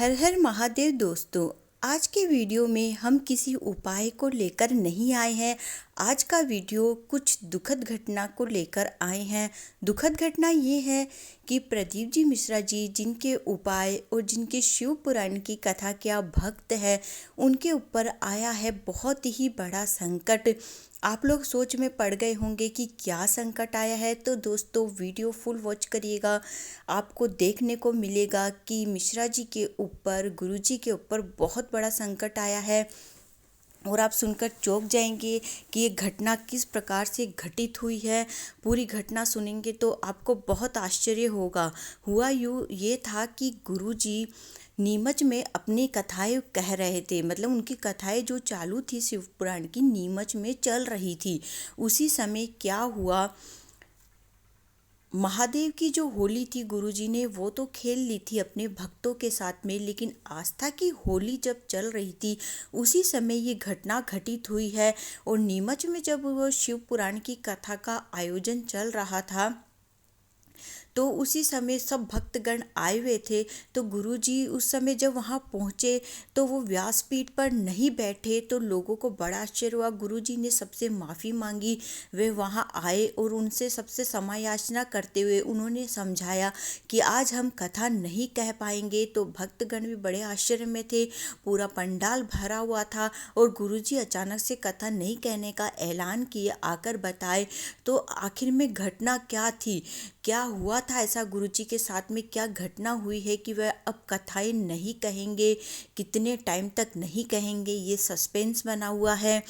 हर हर महादेव दोस्तों। आज के वीडियो में हम किसी उपाय को लेकर नहीं आए हैं। आज का वीडियो कुछ दुखद घटना को लेकर आए हैं। दुखद घटना ये है कि प्रदीप जी मिश्रा जी, जिनके उपाय और जिनके शिव पुराण की कथा के आप भक्त हैं, उनके ऊपर आया है बहुत ही बड़ा संकट। आप लोग सोच में पड़ गए होंगे कि क्या संकट आया है, तो दोस्तों वीडियो फुल वॉच करिएगा। आपको देखने को मिलेगा कि मिश्रा जी के ऊपर, गुरु जी के ऊपर बहुत बड़ा संकट आया है और आप सुनकर चौंक जाएंगे कि ये घटना किस प्रकार से घटित हुई है। पूरी घटना सुनेंगे तो आपको बहुत आश्चर्य होगा। हुआ ये था कि गुरु जी नीमच में अपनी कथाएं कह रहे थे, मतलब उनकी कथाएं जो चालू थी शिव पुराण की, नीमच में चल रही थी। उसी समय क्या हुआ, महादेव की जो होली थी गुरुजी ने वो तो खेल ली थी अपने भक्तों के साथ में, लेकिन आस्था की होली जब चल रही थी उसी समय ये घटना घटित हुई है। और नीमच में जब वो शिव पुराण की कथा का आयोजन चल रहा था तो उसी समय सब भक्तगण आए हुए थे। तो गुरुजी उस समय जब वहाँ पहुँचे तो वो व्यासपीठ पर नहीं बैठे, तो लोगों को बड़ा आश्चर्य हुआ। गुरुजी ने सबसे माफ़ी मांगी, वे वहाँ आए और उनसे सबसे क्षमा याचना करते हुए उन्होंने समझाया कि आज हम कथा नहीं कह पाएंगे। तो भक्तगण भी बड़े आश्चर्य में थे, पूरा पंडाल भरा हुआ था और गुरुजी अचानक से कथा नहीं कहने का ऐलान किए, आकर बताए तो आखिर में घटना क्या थी, क्या हुआ था ऐसा गुरुजी के साथ में, क्या घटना हुई है कि वह अब कथाएं नहीं कहेंगे, कितने टाइम तक नहीं कहेंगे, ये सस्पेंस बना हुआ है।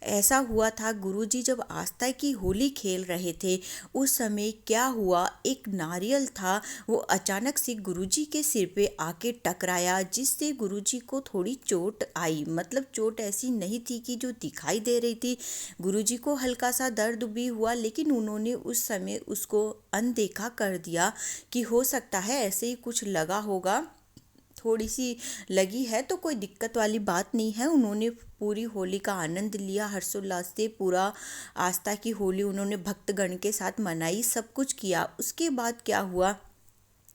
ऐसा हुआ था, गुरुजी जब आस्था की होली खेल रहे थे उस समय क्या हुआ, एक नारियल था वो अचानक से गुरुजी के सिर पे आके टकराया, जिससे गुरुजी को थोड़ी चोट आई। मतलब चोट ऐसी नहीं थी कि जो दिखाई दे रही थी, गुरुजी को हल्का सा दर्द भी हुआ, लेकिन उन्होंने उस समय उसको अनदेखा कर दिया कि हो सकता है ऐसे ही कुछ लगा होगा, थोड़ी सी लगी है तो कोई दिक्कत वाली बात नहीं है। उन्होंने पूरी होली का आनंद लिया, हर्षोल्लास से पूरा आस्था की होली उन्होंने भक्तगण के साथ मनाई, सब कुछ किया। उसके बाद क्या हुआ,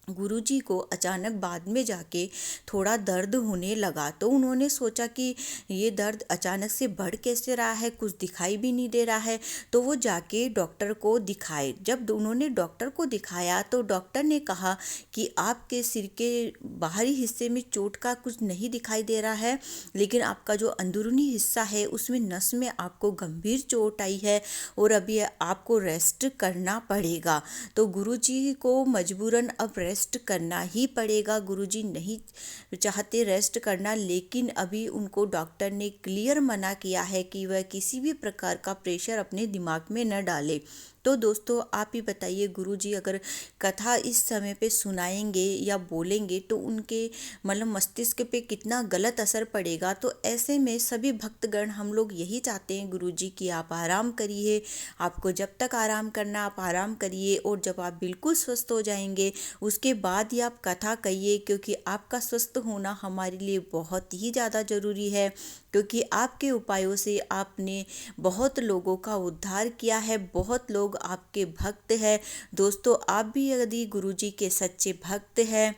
गुरुजी को अचानक बाद में जाके थोड़ा दर्द होने लगा। तो उन्होंने सोचा कि ये दर्द अचानक से बढ़ कैसे रहा है, कुछ दिखाई भी नहीं दे रहा है। तो वो जाके डॉक्टर को दिखाए। जब उन्होंने डॉक्टर को दिखाया तो डॉक्टर ने कहा कि आपके सिर के बाहरी हिस्से में चोट का कुछ नहीं दिखाई दे रहा है, लेकिन आपका जो अंदरूनी हिस्सा है उसमें नस में आपको गंभीर चोट आई है और अभी आपको रेस्ट करना पड़ेगा। तो गुरुजी को मजबूरन अब रेस्ट करना ही पड़ेगा। गुरुजी नहीं चाहते रेस्ट करना, लेकिन अभी उनको डॉक्टर ने क्लियर मना किया है कि वह किसी भी प्रकार का प्रेशर अपने दिमाग में न डाले। तो दोस्तों आप ही बताइए, गुरुजी अगर कथा इस समय पे सुनाएंगे या बोलेंगे तो उनके मतलब मस्तिष्क पे कितना गलत असर पड़ेगा। तो ऐसे में सभी भक्तगण हम लोग यही चाहते हैं गुरुजी कि आप आराम करिए, आपको जब तक आराम करना आप आराम करिए, और जब आप बिल्कुल स्वस्थ हो जाएंगे उसके बाद ही आप कथा कहिए, क्योंकि आपका स्वस्थ होना हमारे लिए बहुत ही ज़्यादा ज़रूरी है। क्योंकि आपके उपायों से आपने बहुत लोगों का उद्धार किया है, बहुत लोग आपके भक्त हैं। दोस्तों आप भी यदि गुरुजी के सच्चे भक्त हैं,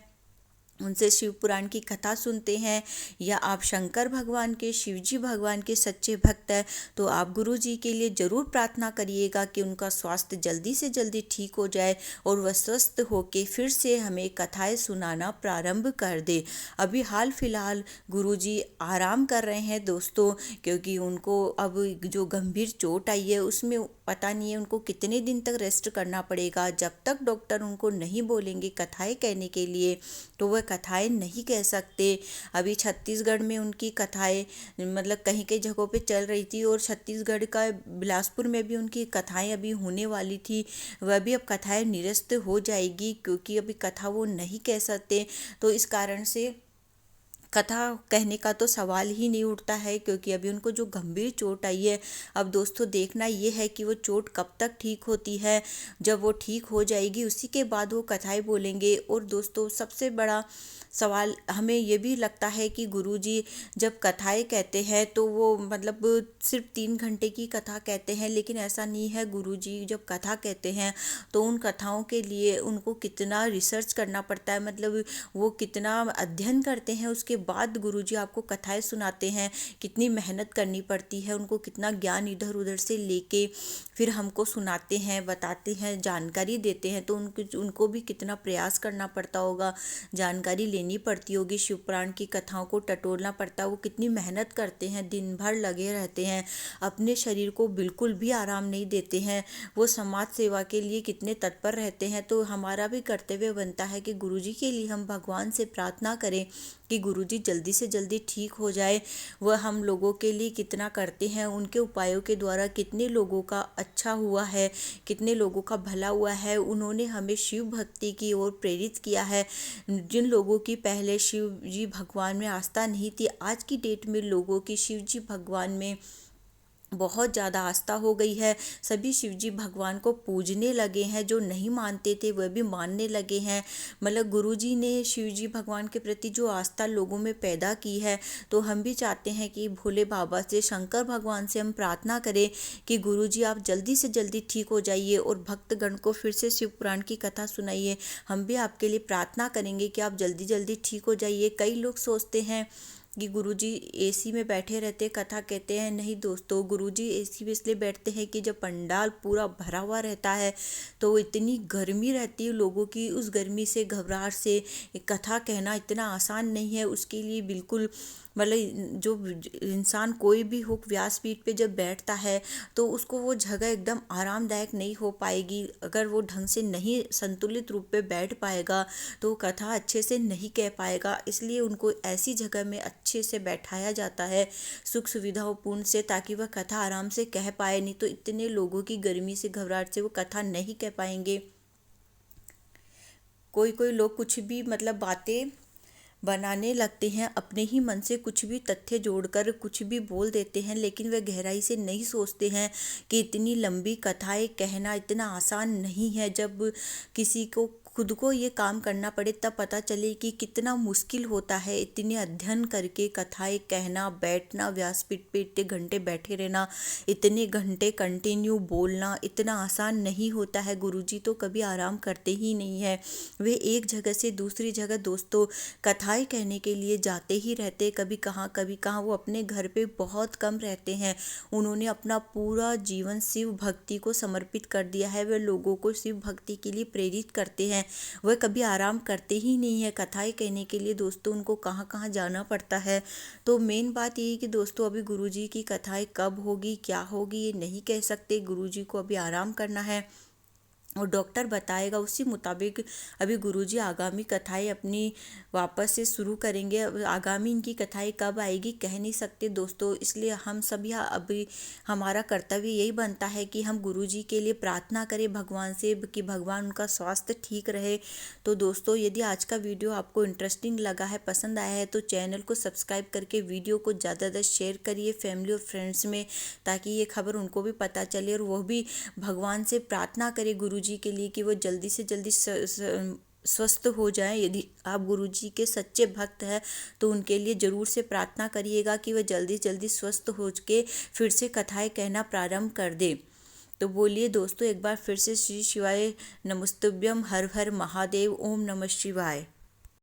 उनसे शिव पुराण की कथा सुनते हैं, या आप शंकर भगवान के, शिवजी भगवान के सच्चे भक्त हैं, तो आप गुरु जी के लिए ज़रूर प्रार्थना करिएगा कि उनका स्वास्थ्य जल्दी से जल्दी ठीक हो जाए और वह स्वस्थ होके फिर से हमें कथाएं सुनाना प्रारंभ कर दे। अभी हाल फिलहाल गुरु जी आराम कर रहे हैं दोस्तों, क्योंकि उनको अब जो गंभीर चोट आई है उसमें पता नहीं है उनको कितने दिन तक रेस्ट करना पड़ेगा। जब तक डॉक्टर उनको नहीं बोलेंगे कथाएं कहने के लिए तो वह कथाएं नहीं कह सकते। अभी छत्तीसगढ़ में उनकी कथाएं मतलब कहीं कहीं जगहों पे चल रही थी, और छत्तीसगढ़ का बिलासपुर में भी उनकी कथाएं अभी होने वाली थी, वह भी अब कथाएं निरस्त हो जाएगी, क्योंकि अभी कथा वो नहीं कह सकते। तो इस कारण से कथा कहने का तो सवाल ही नहीं उठता है, क्योंकि अभी उनको जो गंभीर चोट आई है। अब दोस्तों देखना ये है कि वो चोट कब तक ठीक होती है। जब वो ठीक हो जाएगी उसी के बाद वो कथाएं बोलेंगे। और दोस्तों सबसे बड़ा सवाल हमें ये भी लगता है कि गुरुजी जब कथाएं कहते हैं तो वो मतलब सिर्फ 3 घंटे की कथा कहते हैं, लेकिन ऐसा नहीं है। गुरुजी जब कथा कहते हैं तो उन कथाओं के लिए उनको कितना रिसर्च करना पड़ता है, मतलब वो कितना अध्ययन करते हैं, उसके बाद गुरुजी आपको कथाएं सुनाते हैं। कितनी मेहनत करनी पड़ती है, उनको कितना ज्ञान इधर उधर से लेके फिर हमको सुनाते हैं, बताते हैं, जानकारी देते हैं। तो उनको भी कितना प्रयास करना पड़ता होगा, जानकारी लेनी पड़ती होगी, शिव पुराण की कथाओं को टटोलना पड़ता है। वो कितनी मेहनत करते हैं, दिन भर लगे रहते हैं, अपने शरीर को बिल्कुल भी आराम नहीं देते हैं। वो समाज सेवा के लिए कितने तत्पर रहते हैं। तो हमारा भी कर्तव्य बनता है कि गुरुजी के लिए हम भगवान से प्रार्थना करें कि गुरुजी जल्दी से जल्दी ठीक हो जाए। वह हम लोगों के लिए कितना करते हैं, उनके उपायों के द्वारा कितने लोगों का अच्छा हुआ है, कितने लोगों का भला हुआ है। उन्होंने हमें शिव भक्ति की ओर प्रेरित किया है। जिन लोगों की पहले शिव जी भगवान में आस्था नहीं थी, आज की डेट में लोगों की शिव जी भगवान में बहुत ज़्यादा आस्था हो गई है। सभी शिवजी भगवान को पूजने लगे हैं। जो नहीं मानते थे वह भी मानने लगे हैं। मतलब गुरुजी ने शिवजी भगवान के प्रति जो आस्था लोगों में पैदा की है, तो हम भी चाहते हैं कि भोले बाबा से, शंकर भगवान से हम प्रार्थना करें कि गुरुजी आप जल्दी से जल्दी ठीक हो जाइए और भक्तगण को फिर से शिव पुराण की कथा सुनाइए। हम भी आपके लिए प्रार्थना करेंगे कि आप जल्दी जल्दी ठीक हो जाइए। कई लोग सोचते हैं कि गुरुजी एसी में बैठे रहते कथा कहते हैं। नहीं दोस्तों, गुरुजी एसी में इसलिए बैठते हैं कि जब पंडाल पूरा भरा हुआ रहता है तो इतनी गर्मी रहती है लोगों की, उस गर्मी से घबराहट से कथा कहना इतना आसान नहीं है। उसके लिए बिल्कुल मतलब जो इंसान कोई भी हो व्यासपीठ पे जब बैठता है तो उसको वो जगह एकदम आरामदायक नहीं हो पाएगी। अगर वो ढंग से नहीं संतुलित रूप पे बैठ पाएगा तो कथा अच्छे से नहीं कह पाएगा। इसलिए उनको ऐसी जगह में अच्छे से बैठाया जाता है सुख सुविधाओं पूर्ण से, ताकि वह कथा आराम से कह पाए। नहीं तो इतने लोगों की गर्मी से घबराहट से वो कथा नहीं कह पाएंगे। कोई कोई लोग कुछ भी मतलब बातें बनाने लगते हैं, अपने ही मन से कुछ भी तथ्य जोड़कर कुछ भी बोल देते हैं, लेकिन वे गहराई से नहीं सोचते हैं कि इतनी लंबी कथाएं कहना इतना आसान नहीं है। जब किसी को खुद को ये काम करना पड़े तब पता चले कि कितना मुश्किल होता है। इतने अध्ययन करके कथाएं कहना, बैठना, व्यासपीठ पे इतने घंटे बैठे रहना, इतने घंटे कंटिन्यू बोलना इतना आसान नहीं होता है। गुरुजी तो कभी आराम करते ही नहीं है। वे एक जगह से दूसरी जगह दोस्तों कथाएं कहने के लिए जाते ही रहते, कभी कहाँ वो अपने घर पे बहुत कम रहते हैं। उन्होंने अपना पूरा जीवन शिव भक्ति को समर्पित कर दिया है। वे लोगों को शिव भक्ति के लिए प्रेरित करते हैं। वह कभी आराम करते ही नहीं है। कथाएं कहने के लिए दोस्तों उनको कहाँ कहाँ जाना पड़ता है। तो मेन बात यही कि दोस्तों अभी गुरुजी की कथाएं कब होगी, क्या होगी, ये नहीं कह सकते। गुरुजी को अभी आराम करना है और डॉक्टर बताएगा उसी मुताबिक अभी गुरुजी आगामी कथाएं अपनी वापस से शुरू करेंगे। अब आगामी इनकी कथाएं कब आएगी कह नहीं सकते दोस्तों। इसलिए हम सभी अभी हमारा कर्तव्य यही बनता है कि हम गुरुजी के लिए प्रार्थना करें भगवान से कि भगवान उनका स्वास्थ्य ठीक रहे। तो दोस्तों यदि आज का वीडियो आपको इंटरेस्टिंग लगा है, पसंद आया है, तो चैनल को सब्सक्राइब करके वीडियो को ज़्यादा शेयर करिए फैमिली और फ्रेंड्स में, ताकि ये खबर उनको भी पता चले और वो भी भगवान से प्रार्थना करे गुरुजी के लिए कि वो जल्दी से जल्दी स्वस्थ हो जाएं। यदि आप गुरुजी के सच्चे भक्त हैं तो उनके लिए ज़रूर से प्रार्थना करिएगा कि वह जल्दी जल्दी स्वस्थ हो के फिर से कथाएं कहना प्रारंभ कर दे। तो बोलिए दोस्तों एक बार फिर से श्री शिवाय नमस्तुभ्यम, हर हर महादेव, ओम नमः शिवाय।